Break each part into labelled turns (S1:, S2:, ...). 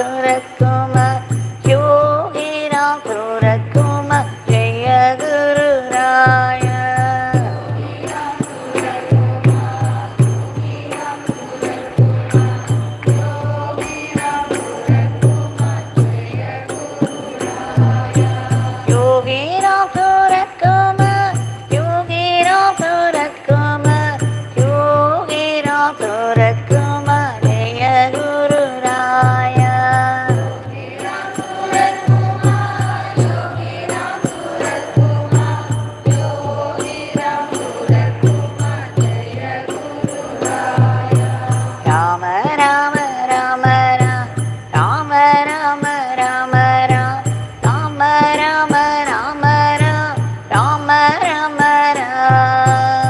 S1: Ramsuratkumar, Yogi Ramsuratkumar, Jaya Guru Raya. Yogi Ramsuratkumar, Yogi Ramsuratkumar, Yogi Ramsuratkumar, Jaya Guru Raya. Rama Rama Rama Rama, Rama Rama Rama Rama, Rama Rama Rama Rama, Rama Rama Rama.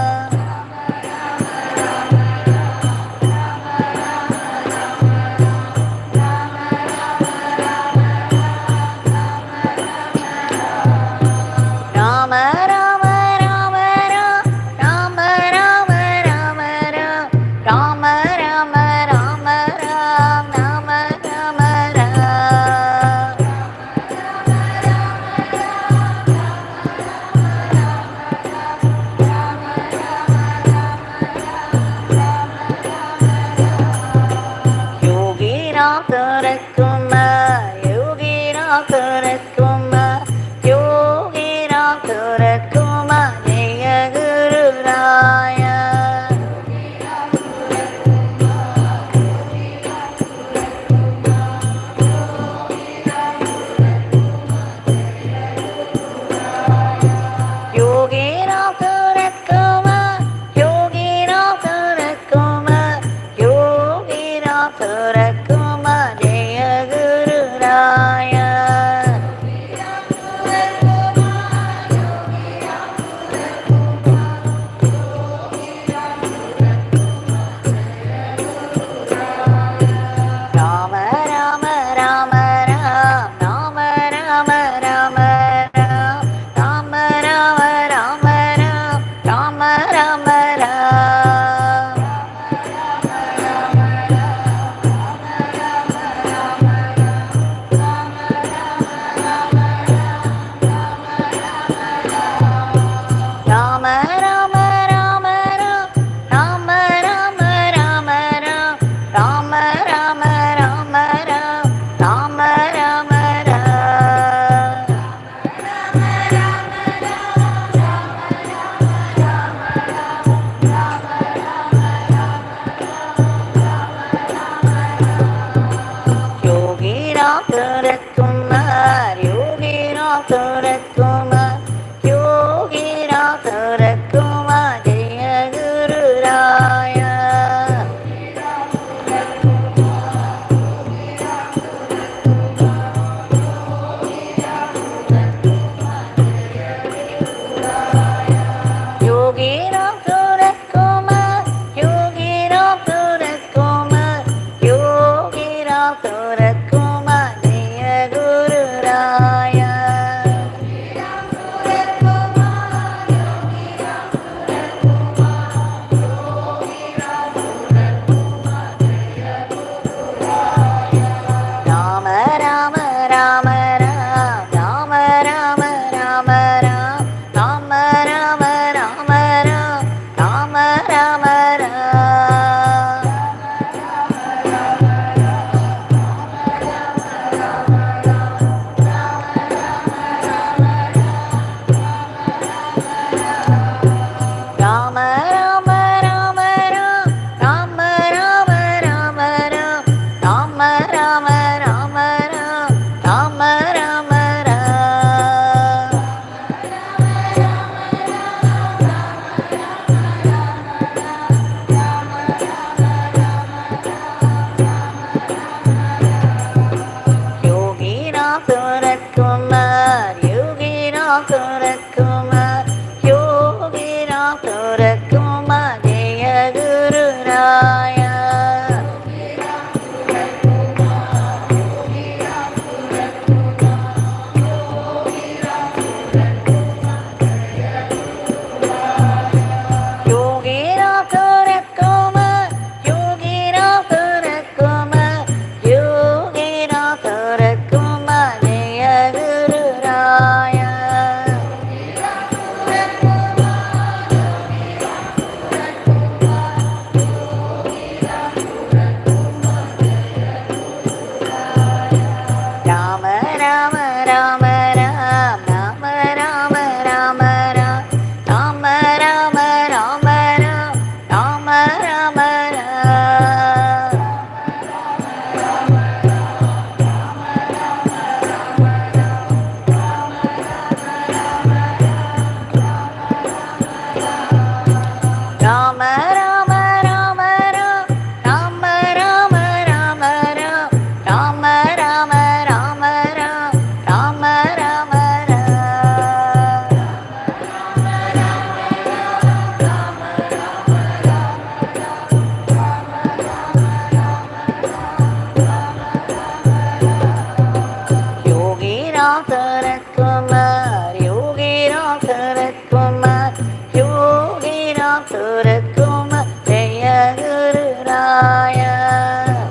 S1: Raya.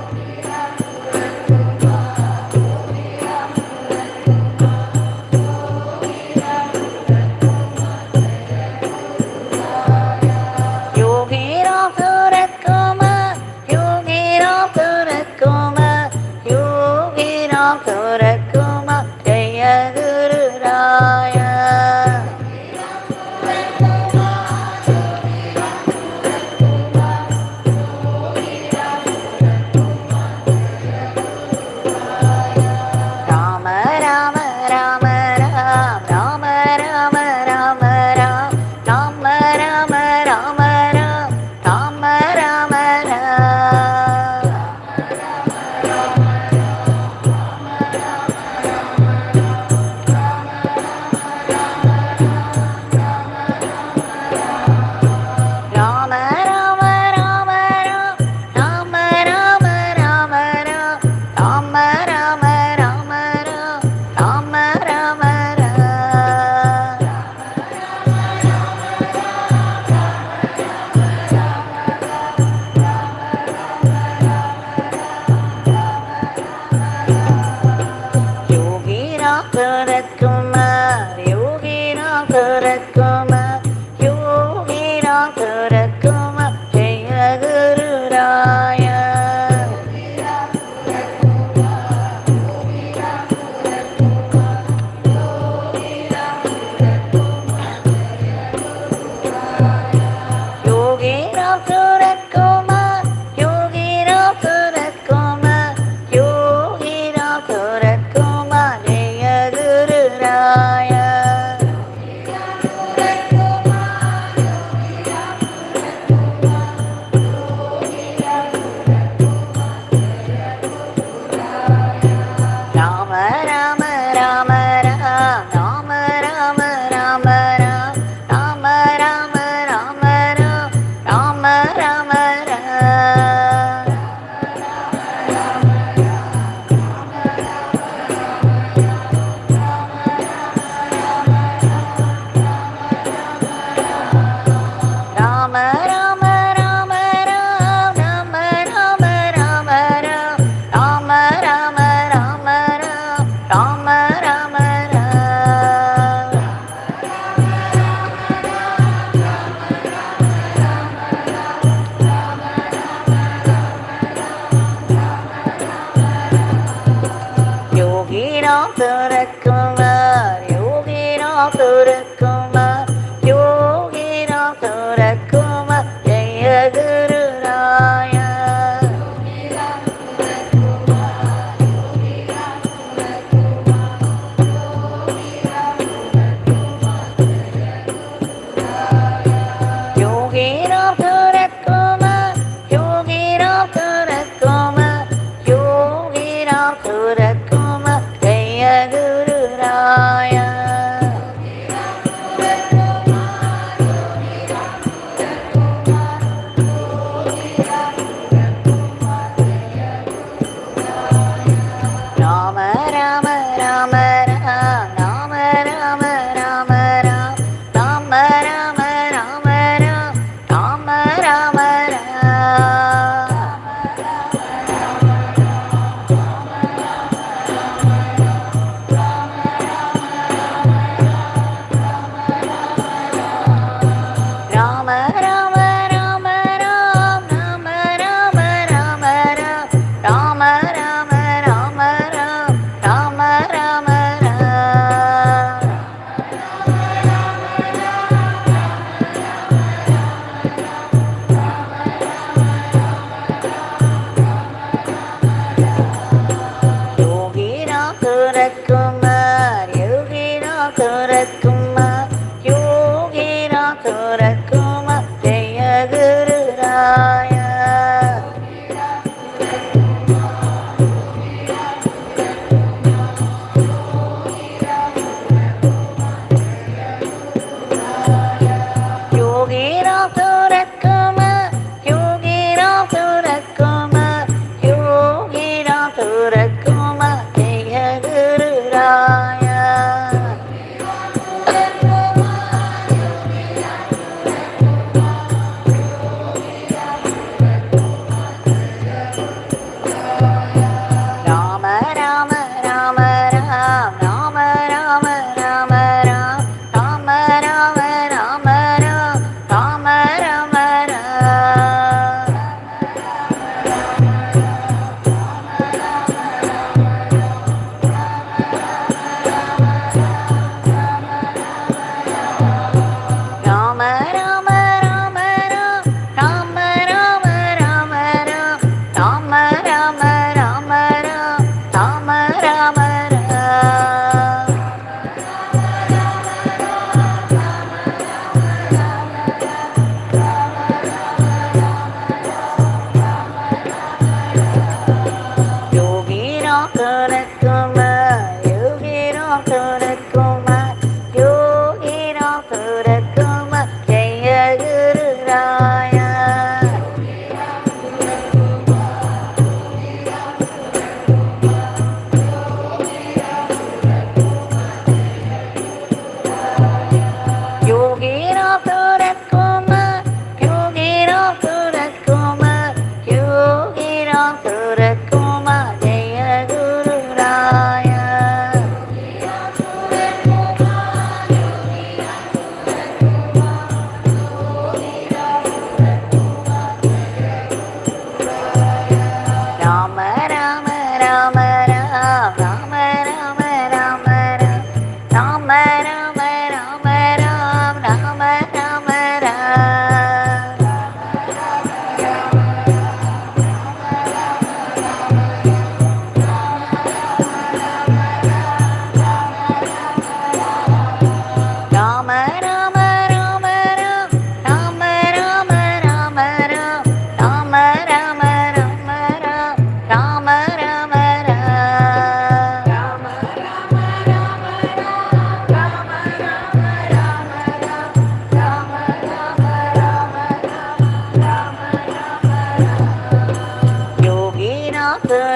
S1: Yogi Ramsuratkumar, Yogi Ramsuratkumar, Yogi Ramsuratkumar, Jaya Guru Raya.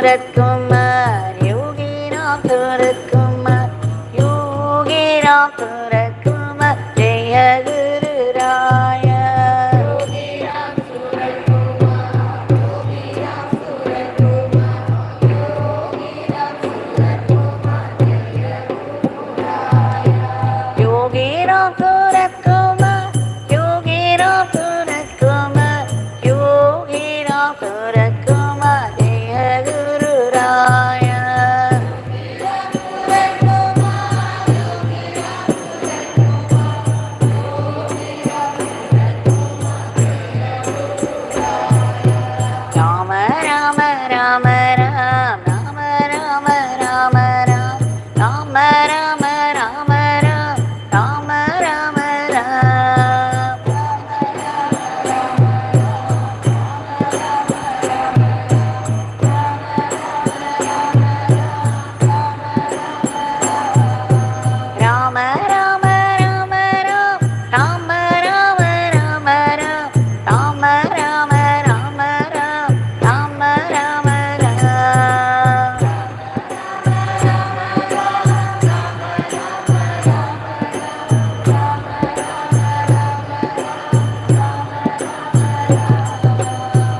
S1: Ramsuratkumar, Yogi Ramsuratkumar, Yogi Ramsuratkumar, Jaya Guru Raya. Yogi Ramsuratkumar, Yogi Ramsuratkumar, Yogi Ramsuratkumar, Jaya Guru Raya. Yogi Ramsuratkumar, Yogi Ramsuratkumar, Yogi Ramsuratkumar, Jaya Guru Raya. Rama Rama Rama Ram, Rama Rama Rama Ram, Rama Rama Rama Ram, Rama Rama Ram. Rama Rama Rama Ram, Rama Rama Rama Ram, Rama Rama Rama Ram, Rama Rama Ram.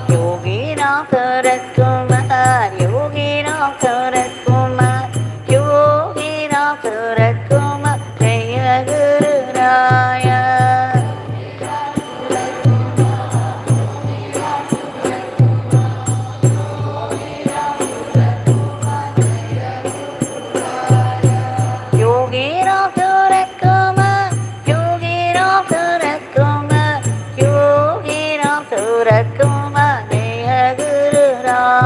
S1: Yogi Ramsuratkumar, Yogi Ramsuratkumar, Yogi Ramsuratkumar, Jaya Guru Raya. Yogi Ramsuratkumar, Yogi Ramsuratkumar, Yogi Ramsuratkumar, Jaya Guru Raya.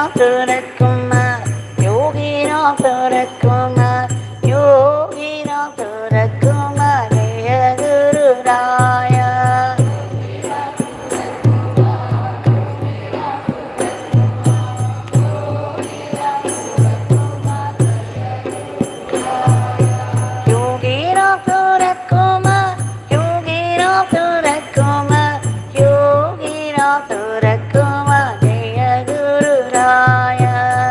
S1: Ramsuratkumar, Yogi Ramsuratkumar, Yogi Ramsuratkumar, Jaya Guru Raya. Yogi Ramsuratkumar, Yogi Ramsuratkumar, Yogi Ramsuratkumar, Jaya Guru Raya.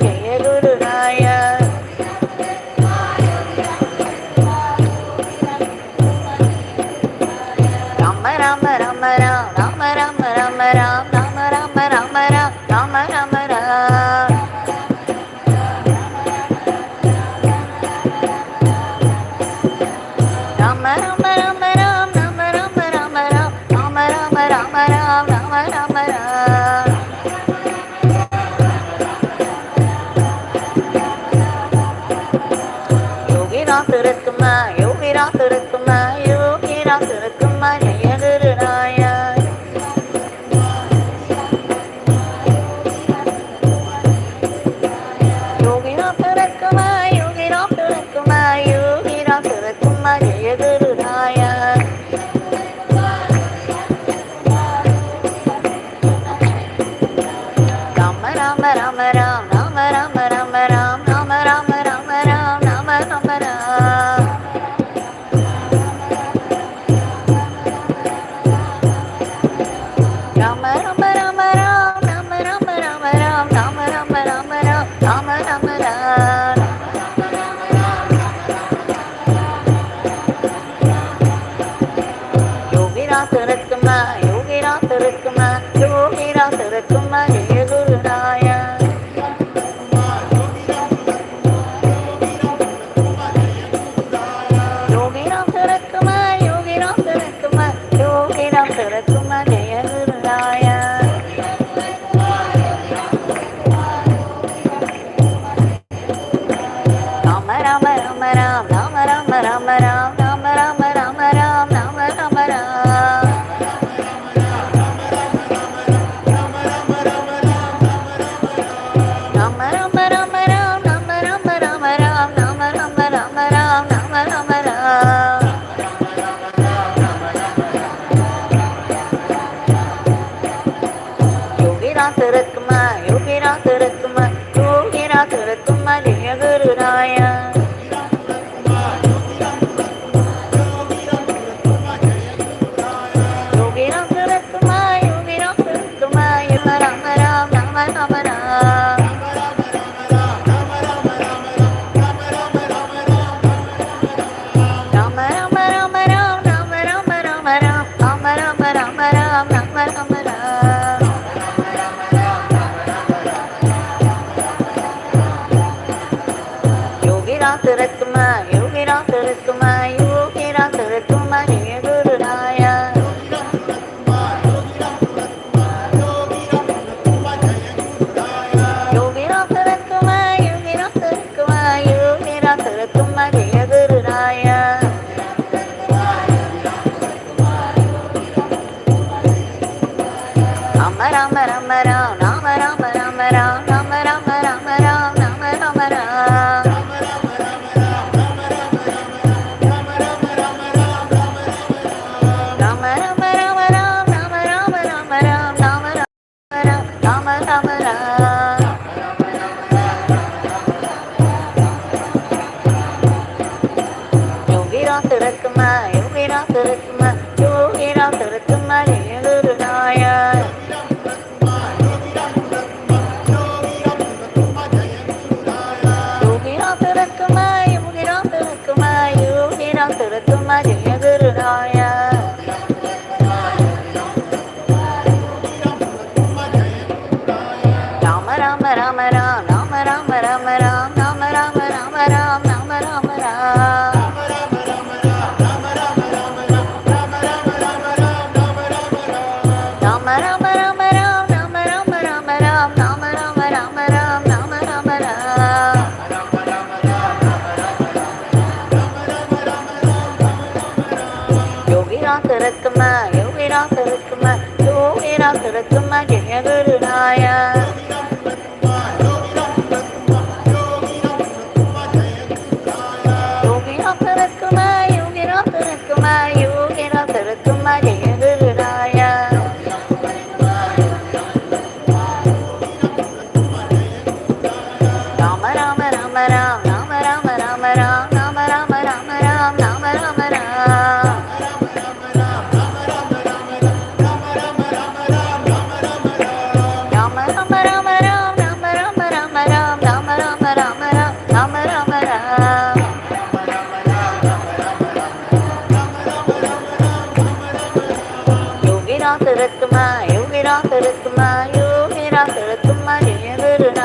S1: Jaya Guru Raya. Rama Rama Rama Rama Rama Rama Rama Rama Rama Rama Rama Rama Rama. Rama Rama Rama Rama Rama Rama Rama Rama Rama Rama Rama Rama. Yogi Ramsuratkumar, Yogi Ramsuratkumar, Yogi Ramsuratkumar, Jaya Guru Raya. Yogi Ramsuratkumar, Yogi Ramsuratkumar, Yogi Ramsuratkumar, Jaya Guru Raya. Rama Rama Rama Rama Rama Rama Rama Rama Rama Rama Rama Rama Rama Rama.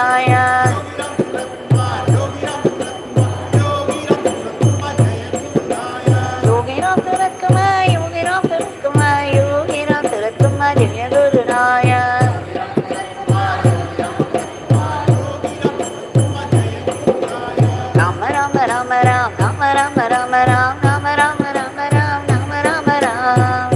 S1: Jayagurunaya. Yogi Ramsuratkumar, Yogi Ramsuratkumar, Yogi Ramsuratkumar Jayagurunaya. Rama Rama Rama Ram, Rama Rama Rama Ram, Rama Rama Rama Ram, Rama Rama Ram.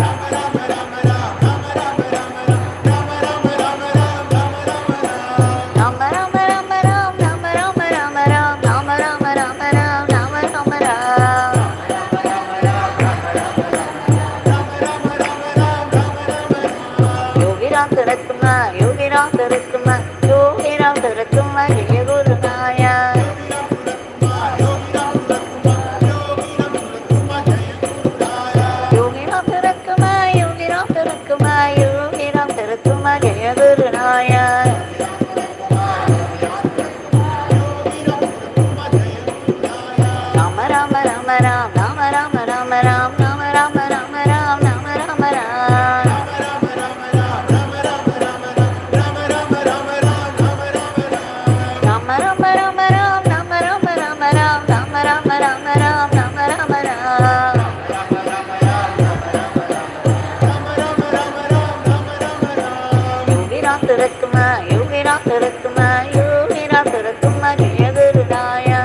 S1: Rama Rama Rama Ram, Rama Rama Rama Ram, Rama Rama Rama Ram, Rama Rama Ram. Yogi Ramsuratkumar, Yogi Ramsuratkumar, Yogi Ramsuratkumar Jayagurunaya. Yogi Ramsuratkumar, Yogi Ramsuratkumar, Yogi Ramsuratkumar Jayagurunaya. Rama Rama Rama Ram, Rama Rama Rama Ram, Rama Rama Rama Ram, Rama Rama Ram. Rama Rama Rama Ram, Rama Rama Rama Ram, Rama Rama Rama Ram, Rama Rama Ram. Yogi Ramsuratkumar, Yogi Ramsuratkumar, Yogi Ramsuratkumar Jayagurunaya.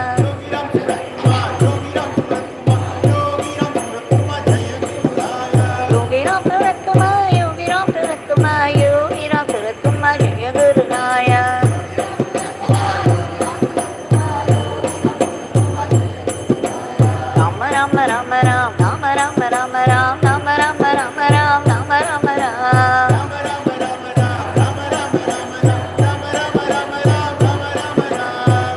S1: Yogi Ramsuratkumar, Yogi Ramsuratkumar, Yogi Ramsuratkumar Jayagurunaya. Rama Rama Rama Ram, Rama Rama Rama Ram, Rama Rama Rama Ram, Rama Rama Ram.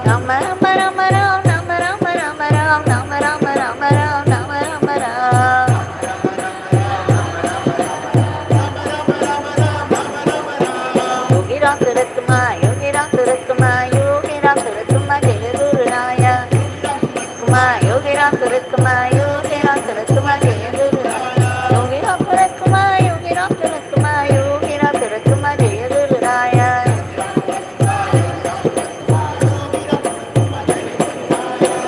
S1: Rama Rama Rama Ram, Rama Rama Rama Ram, Rama Rama Rama Ram, Rama Rama Ram. Yogi Ramsuratkumar, Yogi Ramsuratkumar, Yogi Ramsuratkumar Jayagurunaya. Yogi Ramsuratkumar, Yogi Ramsuratkumar Jayagurunaya. Yogi Ramsuratkumar, Yogi Ramsuratkumar, Yogi Ramsuratkumar Jayagurunaya.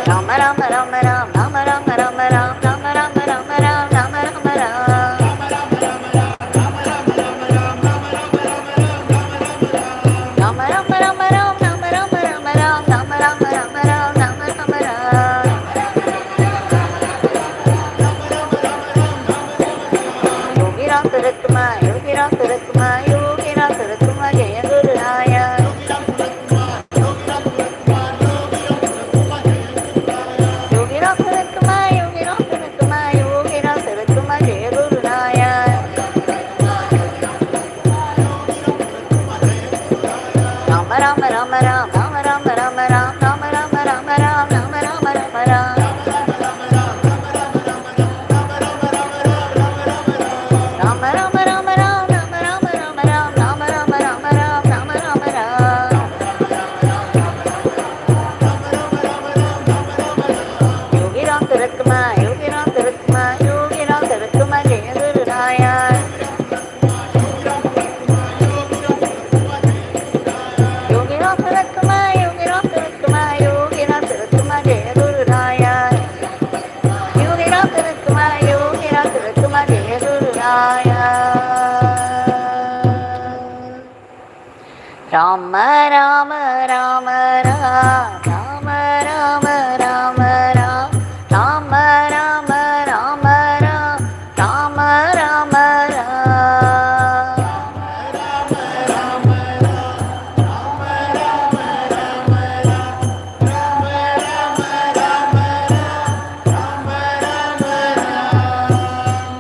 S1: Rama Rama Rama Ram, Rama Rama Rama Ram, Rama Rama Rama Ram, Rama Rama Ram. Rama Rama Rama Ram, Rama Rama Rama Ram, Rama Rama Rama Ram, Rama Rama Ram. Yogi Ramsuratkumar, Yogi Ramsuratkumar, Yogi Ramsuratkumar Jayagurunaya. Yogi Ramsuratkumar, Yogi Ramsuratkumar, Yogi Ramsuratkumar Jayagurunaya. Rama Rama Rama Ram, Rama Rama Rama Ram, Rama Rama Rama Ram, Rama Rama Rama Ram. Rama Rama Rama Ram, Rama Rama Rama Ram, Rama Rama Rama Ram, Rama Rama Ram. Yogi Ramsuratkumar, Yogi Ramsuratkumar, Yogi Ramsuratkumar Jayagurunaya. Yogi Ramsuratkumar, Yogi Ramsuratkumar, Yogi Ramsuratkumar Jayagurunaya. Yogi Ramsuratkumar, Yogi Ramsuratkumar Jayagurunaya. Rama Rama Rama Rama, Rama Rama Rama Rama, Rama Rama Rama, Rama Rama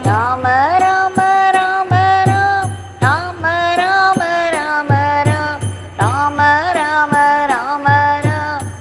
S1: Rama Rama Rama Rama, Rama Rama Rama Rama, Rama Rama Rama Rama,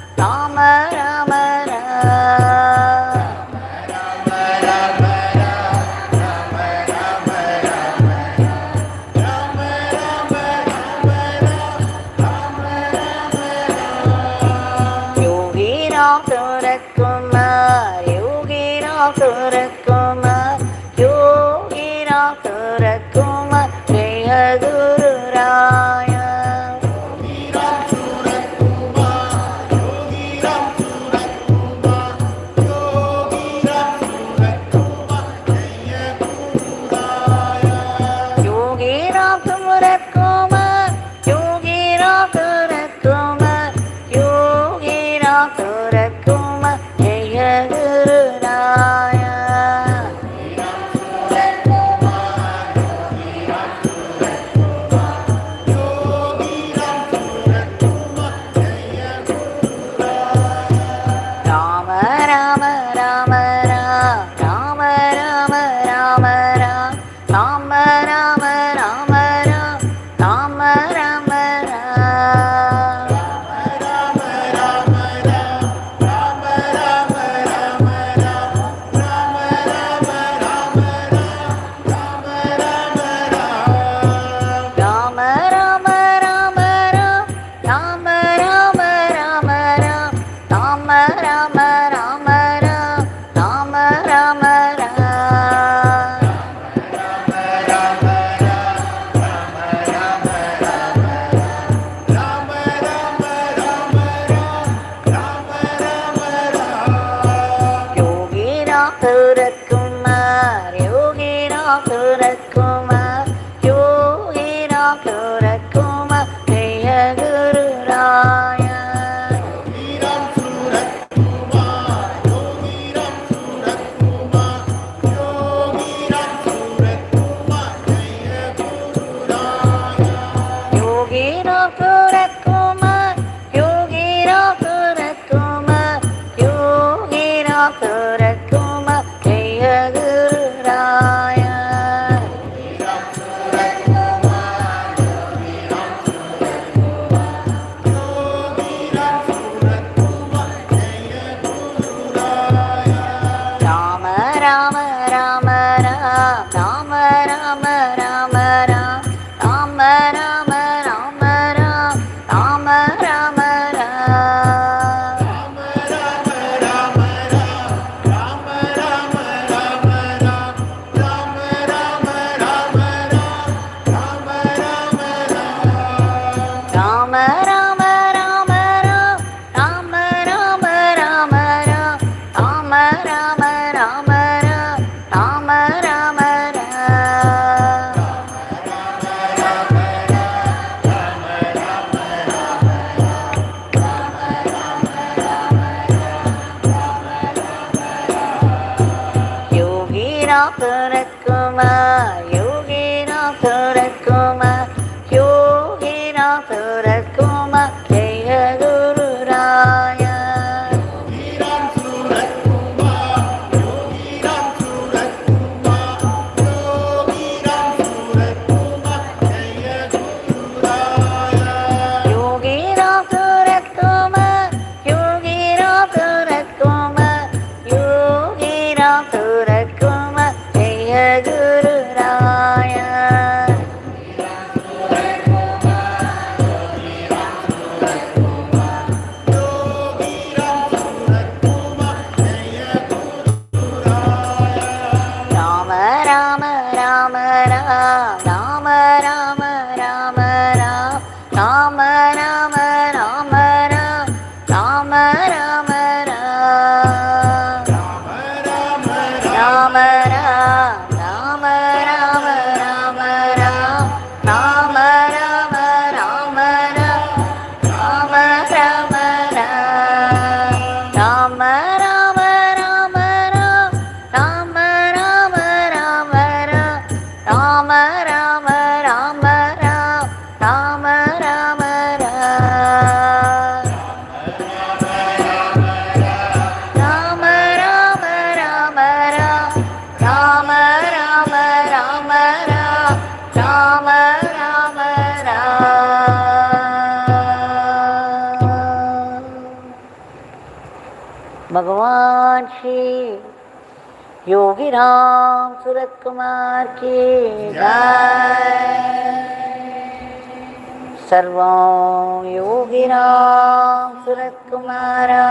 S1: भगवान श्री योगी राम सूरत कुमार की जय। सर्वं Yogi Ram Surat कुमारार्पणमस्तु।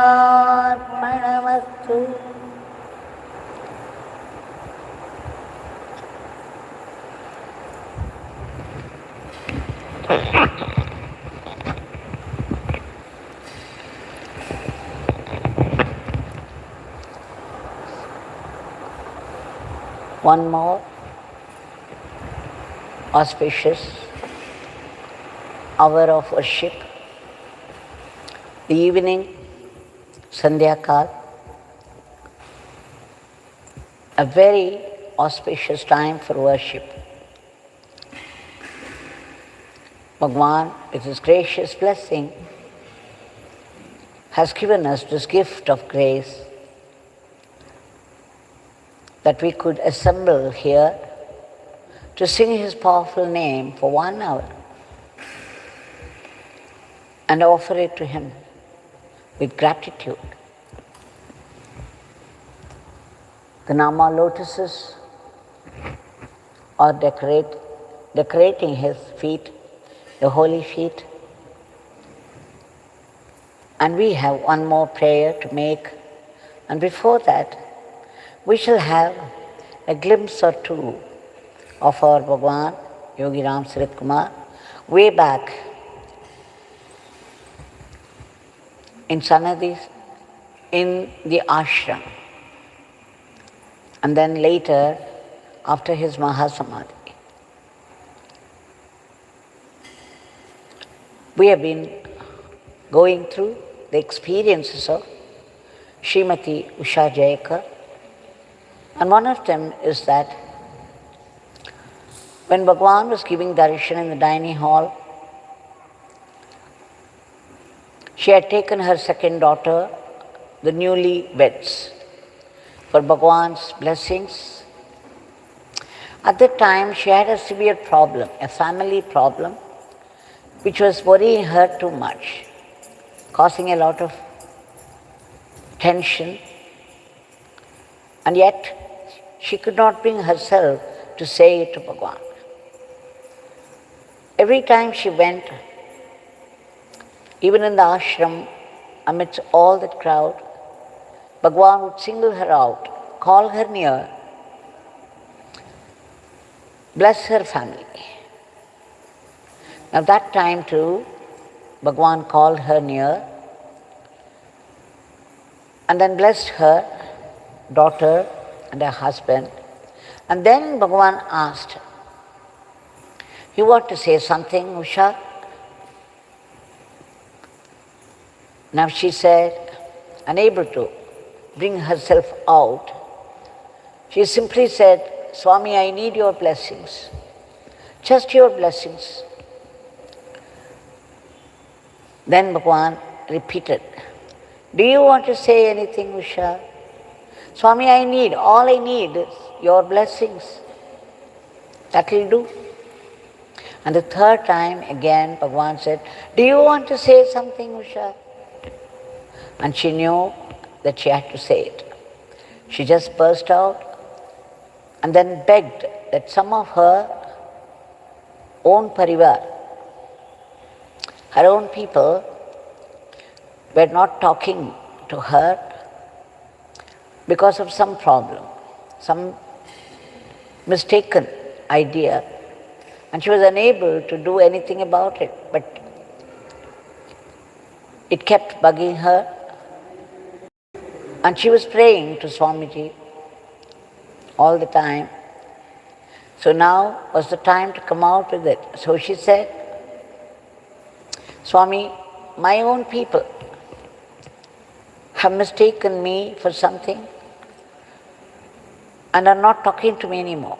S1: One more auspicious hour of worship, the evening Sandhya Kal, a very auspicious time for worship. Bhagwan, with his gracious blessing, has given us this gift of grace that we could assemble here to sing his powerful name for 1 hour and offer it to him with gratitude. The Nama lotuses are decorating his feet, the holy feet. And we have one more prayer to make, and before that, we shall have a glimpse or two of our Bhagwan, Yogi Ramsuratkumar, way back in Sanadis, in the ashram. And then later, after his Mahasamadhi. We have been going through the experiences of Srimati Usha Jayakar. And one of them is that when Bhagwan was giving darshan in the dining hall, she had taken her second daughter, the newly-weds, for Bhagwan's blessings. At that time, she had a severe problem, a family problem, which was worrying her too much, causing a lot of tension. And yet, she could not bring herself to say it to Bhagwan. Every time she went, even in the ashram, amidst all that crowd, Bhagwan would single her out, call her near, bless her family. Now that time too, Bhagwan called her near and then blessed her daughter and her husband. And then Bhagwan asked, "You want to say something, Usha?" Now she said, unable to bring herself out, she simply said, "Swami, I need your blessings, just your blessings." Then Bhagwan repeated, "Do you want to say anything, Usha?" "Swami, all I need is your blessings. That will do." And the third time again Bhagwan said, "Do you want to say something, Usha?" And she knew that she had to say it. She just burst out and then begged that some of her own parivar, her own people, were not talking to her because of some problem, some mistaken idea, and she was unable to do anything about it. But it kept bugging her, and she was praying to Swamiji all the time. So now was the time to come out with it. So she said, "Swami, my own people have mistaken me for something and are not talking to me anymore.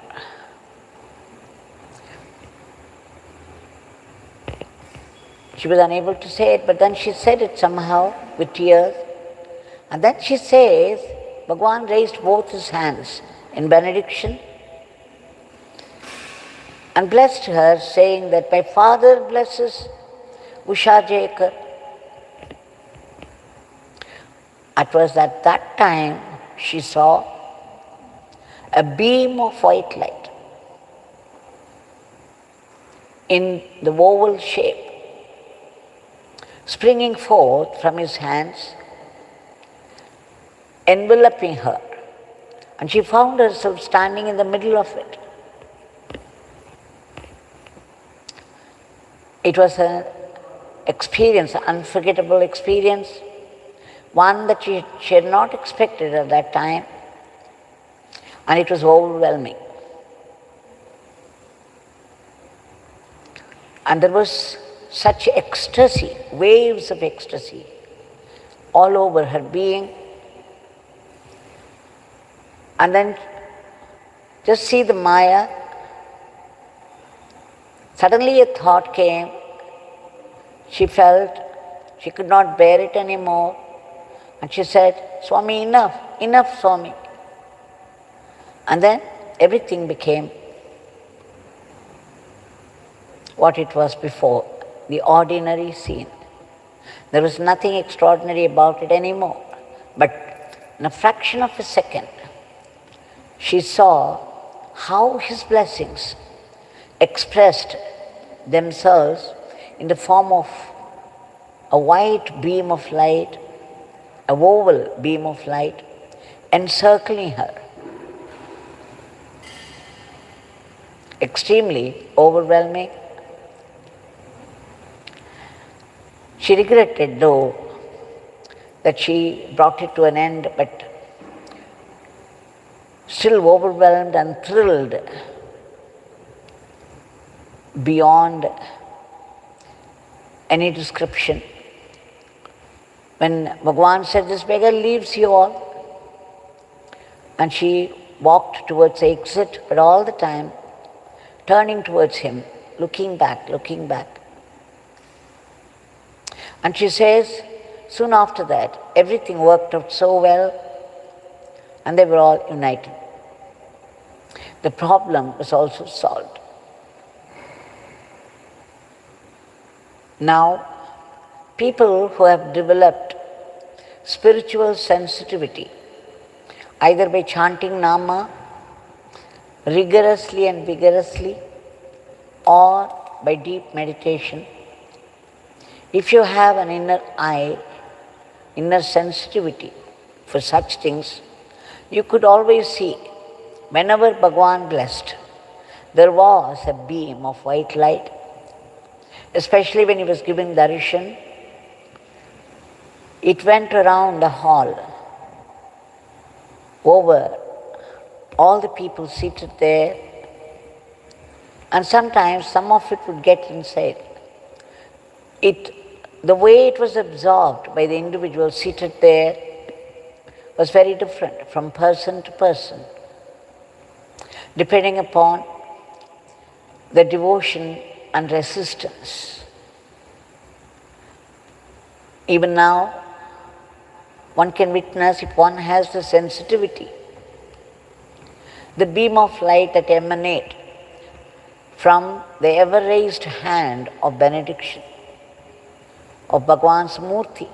S1: She was unable to say it, but then she said it somehow with tears. And then she says, Bhagwan raised both his hands in benediction and blessed her, saying that my father blesses Usha Jayakar. It was at that time she saw a beam of white light in the oval shape springing forth from his hands, enveloping her, and she found herself standing in the middle of it. It was an experience, an unforgettable experience, one that she had not expected at that time, and it was overwhelming. And there was such ecstasy, waves of ecstasy all over her being. And then just see the Maya. Suddenly a thought came. She felt she could not bear it anymore. And she said, "Swami, enough, enough, Swami." And then everything became what it was before, the ordinary scene. There was nothing extraordinary about it anymore. But in a fraction of a second, she saw how his blessings expressed themselves in the form of a white beam of light, a oval beam of light, encircling her. Extremely overwhelming. She regretted, though, that she brought it to an end, but still overwhelmed and thrilled beyond any description. When Bhagwan said, "This beggar leaves you all," and she walked towards the exit, but all the time turning towards him, looking back, looking back. And she says, soon after that, everything worked out so well, and they were all united. The problem was also solved. Now, people who have developed spiritual sensitivity, either by chanting Nama rigorously and vigorously, or by deep meditation, if you have an inner eye, inner sensitivity for such things, you could always see, whenever Bhagwan blessed, there was a beam of white light, especially when he was giving darshan. It went around the hall, over all the people seated there, and sometimes some of it would get inside. The way it was absorbed by the individual seated there was very different from person to person, depending upon the devotion and resistance. Even now, one can witness, if one has the sensitivity, the beam of light that emanate from the ever-raised hand of benediction of Bhagwan's Murti.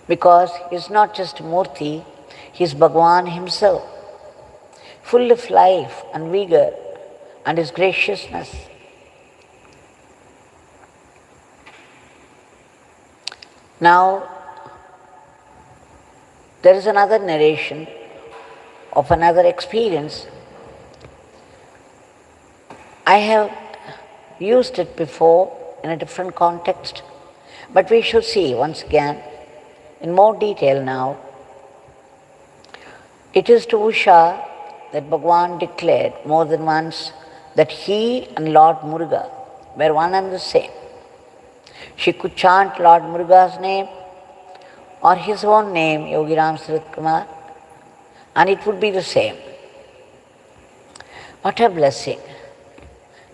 S1: Because he is not just Murti, he is Bhagwan himself, full of life and vigor and his graciousness. Now, there is another narration of another experience. I have used it before in a different context, but we should see once again in more detail now. It is to Usha that Bhagwan declared more than once that he and Lord Muruga were one and the same. She could chant Lord Muruga's name or his own name, Yogi Ramsuratkumar, and it would be the same. What a blessing,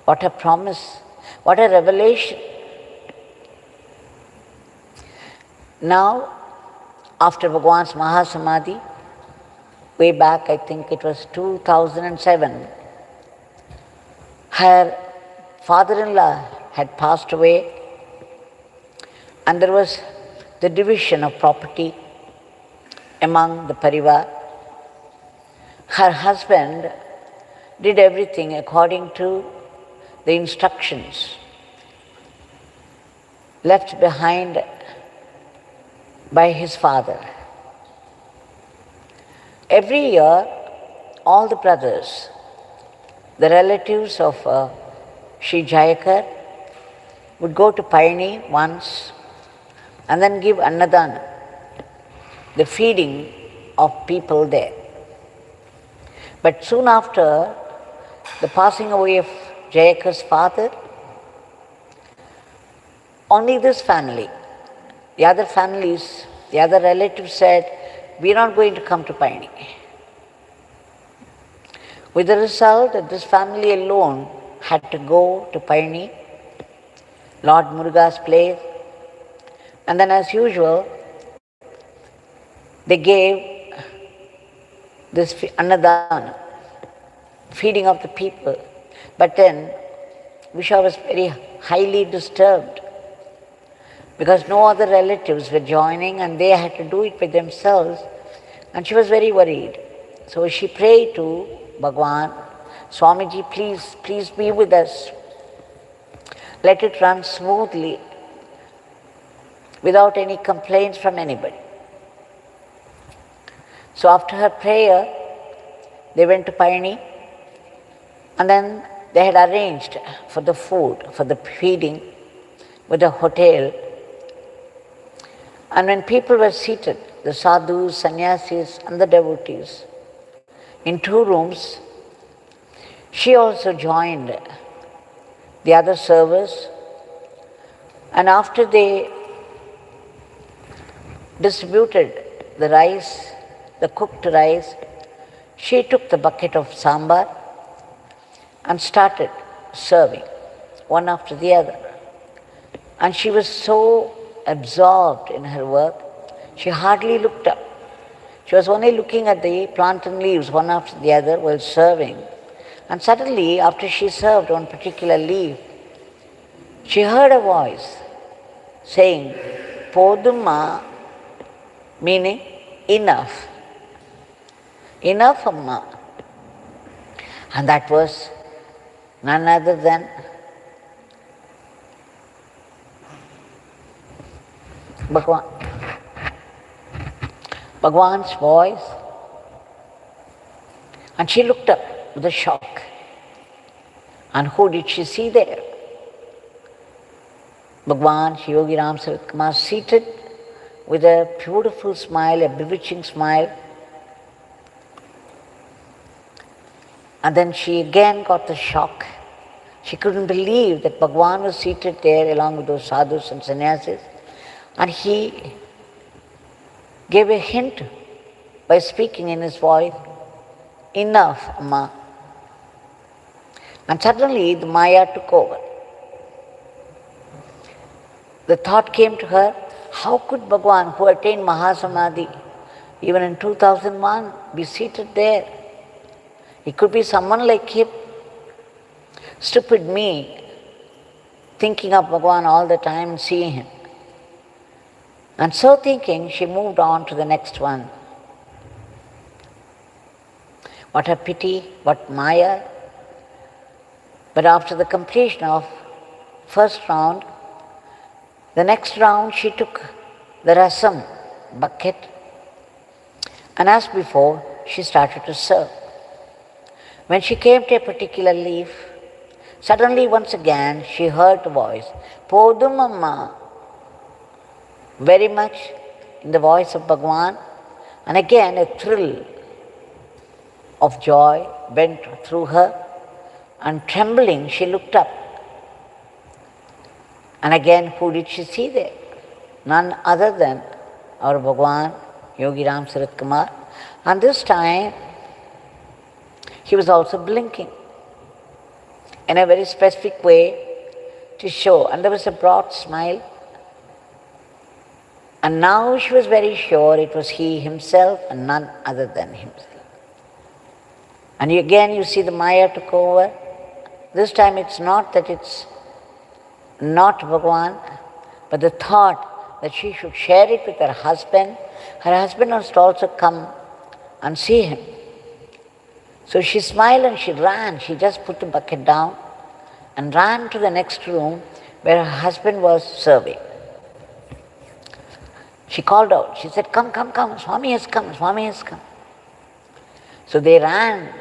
S1: what a promise, what a revelation. Now, after Bhagwan's Mahasamadhi, way back, I think it was 2007, her father-in-law had passed away, and there was the division of property among the parivar. Her husband did everything according to the instructions left behind by his father. Every year, all the brothers, the relatives of Shri Jayakar, would go to Palani once and then give Annadanam, the feeding of people there. But soon after the passing away of Jayakar's father, only this family, the other families, the other relatives said, we are not going to come to Palani. With the result that this family alone had to go to Palani, Lord Muruga's place, and then as usual, they gave this Annadanam, feeding of the people. But then Usha was very highly disturbed because no other relatives were joining and they had to do it by themselves, and she was very worried. So she prayed to Bhagwan, Swamiji, please be with us. Let it run smoothly without any complaints from anybody. So after her prayer, they went to Palani, and then they had arranged for the food, for the feeding with a hotel. And when people were seated, the Sadhus, Sannyasis and the devotees, in 2 rooms, she also joined the other servers, and after they distributed the rice, the cooked rice, she took the bucket of sambar and started serving one after the other. And she was so absorbed in her work, she hardly looked up. She was only looking at the plantain leaves one after the other while serving. And suddenly, after she served one particular leaf, she heard a voice saying, Poduma, meaning enough. Enough, Amma. And that was none other than Bhagwan. Bhagwan's voice. And she looked up with a shock. And who did she see there? Bhagwan, Shri Yogi Ramsuratkumar, seated with a beautiful smile, a bewitching smile. And then she again got the shock. She couldn't believe that Bhagwan was seated there along with those sadhus and sannyasis. And he gave a hint by speaking in his voice, enough, Amma. And suddenly the Maya took over. The thought came to her, how could Bhagwan, who attained Mahasamadhi, even in 2001, be seated there? It could be someone like him. Stupid me, thinking of Bhagwan all the time and seeing him. And so thinking, she moved on to the next one. What a pity, what Maya. But after the completion of first round, the next round she took the rasam bucket, and as before, she started to serve. When she came to a particular leaf, suddenly once again she heard the voice, Podum Amma, very much in the voice of Bhagwan, and again a thrill of joy went through her, and trembling she looked up. And again, who did she see there? None other than our Bhagwan, Yogi Ramsuratkumar. And this time, he was also blinking in a very specific way to show. And there was a broad smile. And now she was very sure it was he himself and none other than himself. And again you see the Maya took over. This time it's not that it's not Bhagwan, but the thought that she should share it with her husband. Her husband must also come and see him. So she smiled and she ran. She just put the bucket down and ran to the next room where her husband was serving. She called out. She said, "Come, come, come, Swami has come, Swami has come." So they ran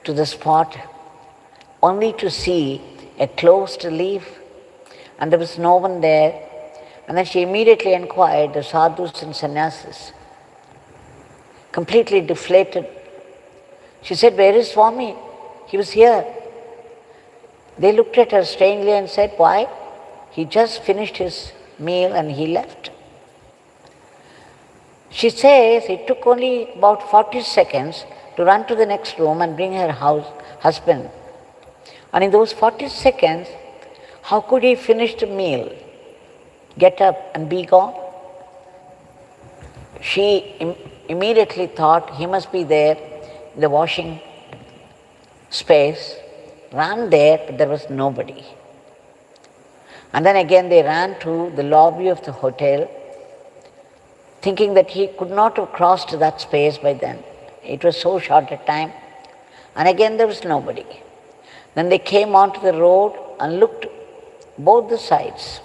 S1: to the spot only to see a closed leaf, and there was no one there. And then she immediately inquired the sadhus and sannyasis, completely deflated. She said, "Where is Swami? He was here." They looked at her strangely and said, "Why? He just finished his meal and he left." She says it took only about 40 seconds to run to the next room and bring her husband. And in those 40 seconds, how could he finish the meal, get up and be gone? She immediately thought he must be there in the washing space, ran there, but there was nobody. And then again they ran to the lobby of the hotel, thinking that he could not have crossed that space by then. It was so short a time. And again there was nobody. Then they came onto the road and looked both the sides.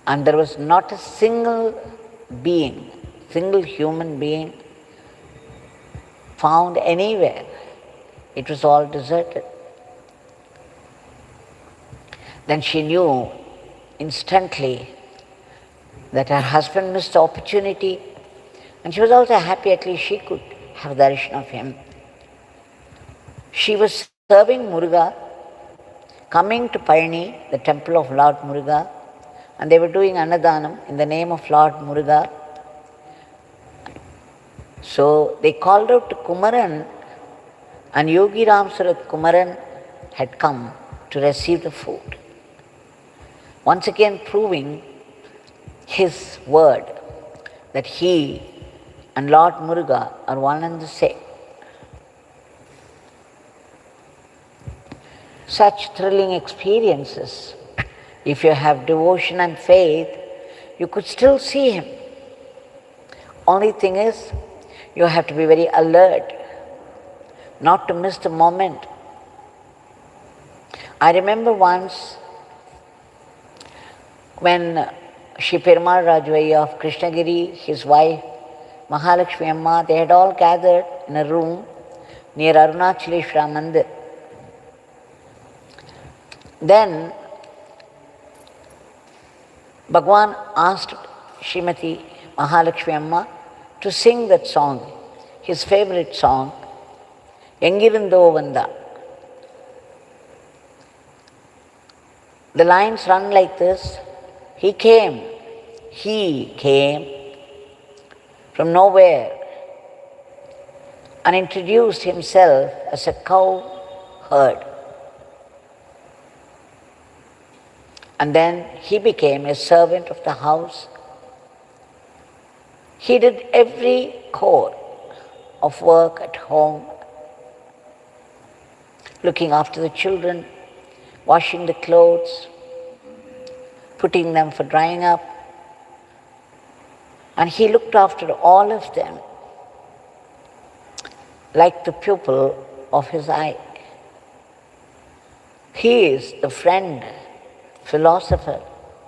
S1: And there was not a single being, single human being found anywhere. It was all deserted. Then she knew instantly that her husband missed the opportunity, and she was also happy at least she could have darshan of him. She was serving Muruga, coming to Palani, the temple of Lord Muruga, and they were doing Annadanam in the name of Lord Muruga. So they called out to Kumaran, and Yogi Ramsuratkumar had come to receive the food. Once again proving his word that he and Lord Muruga are one and the same. Such thrilling experiences, if you have devotion and faith, you could still see him. Only thing is, you have to be very alert, not to miss the moment. I remember once when Shri Perumal Raju Aiyya of Krishnagiri, his wife, Mahalakshmi Amma, they had all gathered in a room near Arunachaleshwara Mandir. Then Bhagwan asked Srimati Mahalakshmi Amma to sing that song, his favorite song, Engirindo Vanda. The lines run like this: He came from nowhere and introduced himself as a cow herd. And then he became a servant of the house. He did every chore of work at home, looking after the children, washing the clothes, putting them for drying up. And he looked after all of them like the pupil of his eye. He is the friend, philosopher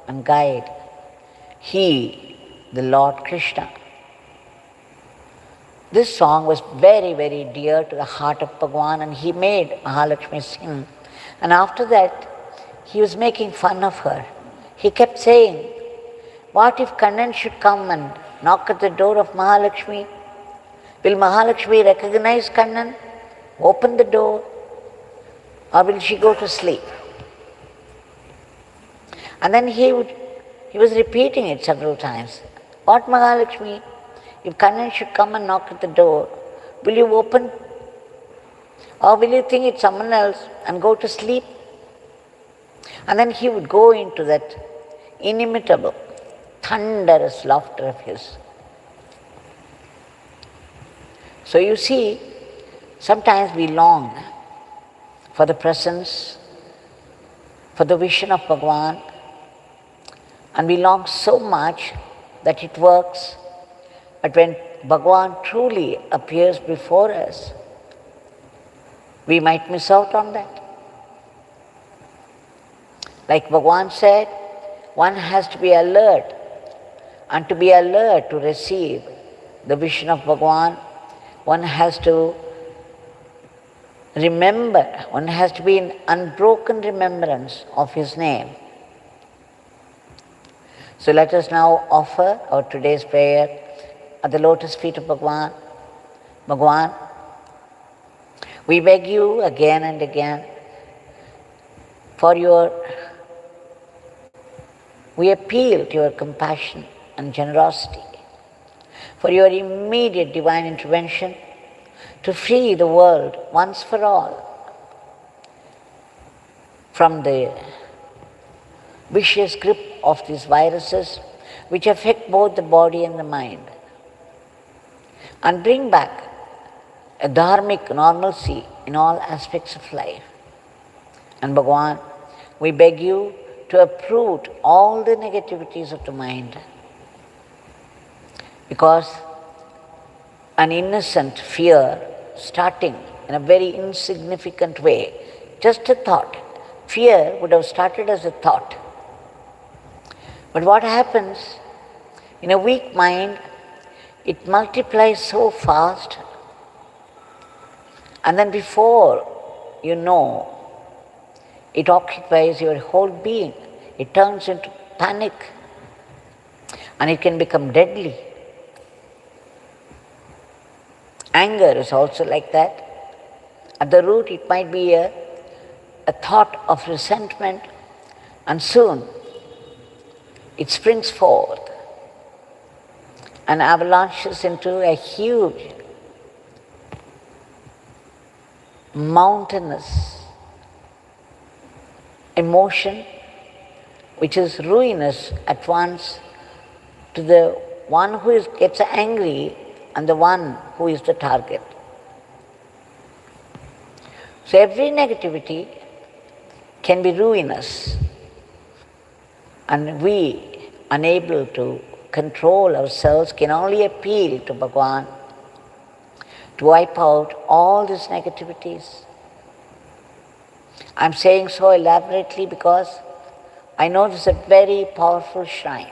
S1: and guide. He, the Lord Krishna. This song was very, very dear to the heart of Bhagwan, and he made Mahalakshmi sing. And after that, he was making fun of her. He kept saying, what if Kannan should come and knock at the door of Mahalakshmi? Will Mahalakshmi recognize Kannan, open the door, or will she go to sleep? And then he was repeating it several times. What Mahalakshmi? If Kannan should come and knock at the door, will you open? Or will you think it's someone else and go to sleep? And then he would go into that inimitable, thunderous laughter of his. So you see, sometimes we long for the presence, for the vision of Bhagwan, And we long so much that it works. But when Bhagwan truly appears before us, we might miss out on that. Like Bhagwan said, one has to be alert, and to be alert to receive the vision of Bhagwan, one has to remember, one has to be in unbroken remembrance of his name. So let us now offer our today's prayer at the lotus feet of Bhagwan. Bhagwan, we beg you again and again we appeal to your compassion and generosity, for your immediate divine intervention to free the world once for all from the vicious grip of these viruses which affect both the body and the mind, and bring back a dharmic normalcy in all aspects of life. And Bhagwan, we beg you to uproot all the negativities of the mind, because an innocent fear starting in a very insignificant way, just a thought, fear would have started as a thought. But what happens in a weak mind, it multiplies so fast, and then before you know, it occupies your whole being. It turns into panic, and it can become deadly. Anger is also like that. At the root, it might be a thought of resentment, and soon it springs forth and avalanches into a huge, mountainous emotion which is ruinous at once to the one who gets angry and the one who is the target. So every negativity can be ruinous, and we, unable to control ourselves, can only appeal to Bhagwan to wipe out all these negativities. I'm saying so elaborately because I know this is a very powerful shrine,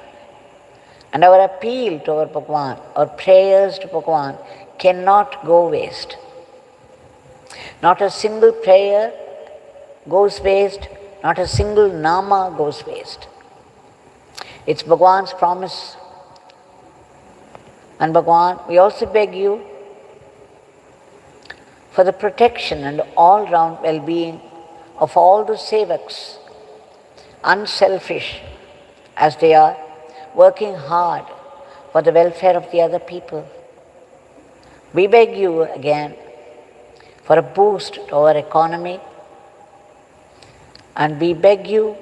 S1: and our appeal to our Bhagwan, our prayers to Bhagwan cannot go waste. Not a single prayer goes waste, not a single nama goes waste. It's Bhagwan's promise. And Bhagwan, we also beg you for the protection and all-round well-being of all the sevaks, unselfish as they are, working hard for the welfare of the other people. We beg you again for a boost to our economy, and we beg you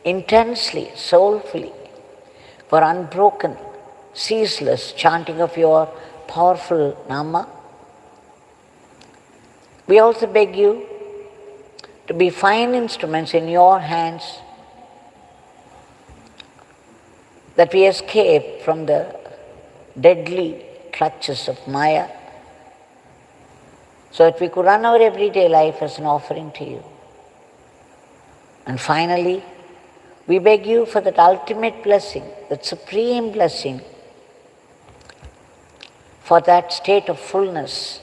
S1: intensely, soulfully, for unbroken, ceaseless chanting of your powerful Nama. We also beg you to be fine instruments in your hands, that we escape from the deadly clutches of Maya, so that we could run our everyday life as an offering to you. And finally, we beg you for that ultimate blessing, that supreme blessing, for that state of fullness,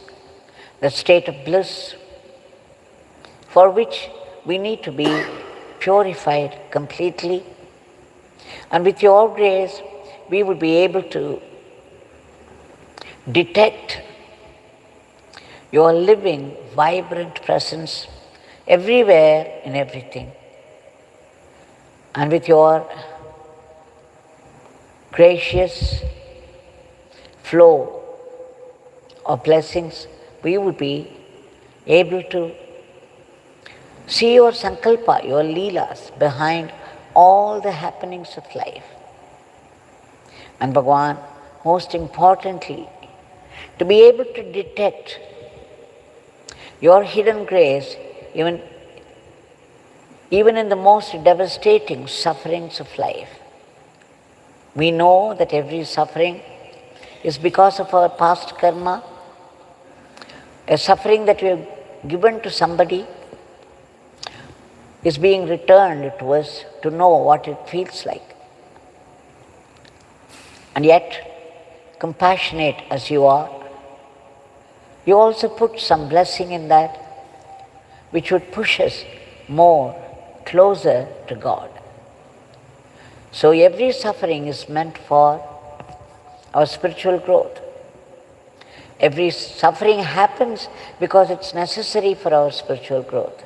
S1: that state of bliss, for which we need to be purified completely. And with your grace, we will be able to detect your living, vibrant presence everywhere in everything. And with your gracious flow of blessings, we will be able to see your sankalpa, your leelas behind all the happenings of life. And Bhagwan, most importantly, to be able to detect your hidden grace even in the most devastating sufferings of life. We know that every suffering is because of our past karma, a suffering that we have given to somebody is being returned to us to know what it feels like. And yet, compassionate as you are, you also put some blessing in that which would push us more closer to God. So every suffering is meant for our spiritual growth. Every suffering happens because it's necessary for our spiritual growth.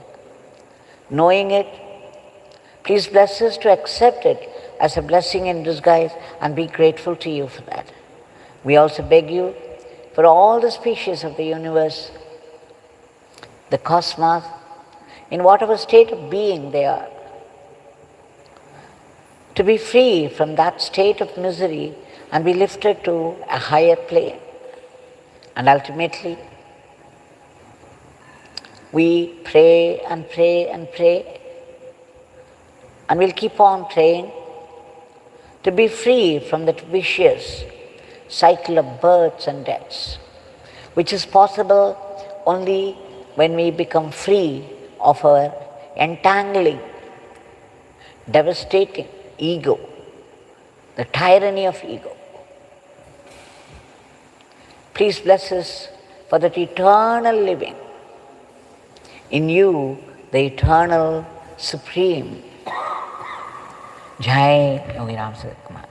S1: Knowing it, please bless us to accept it as a blessing in disguise and be grateful to you for that. We also beg you for all the species of the universe, the cosmos, in whatever state of being they are, to be free from that state of misery and be lifted to a higher plane. And ultimately, we pray and pray and pray, and we'll keep on praying to be free from that vicious cycle of births and deaths, which is possible only when we become free of our entangling, devastating ego, the tyranny of ego. Please bless us for that eternal living in you, the eternal Supreme. Jai Yogi Ramsuratkumar.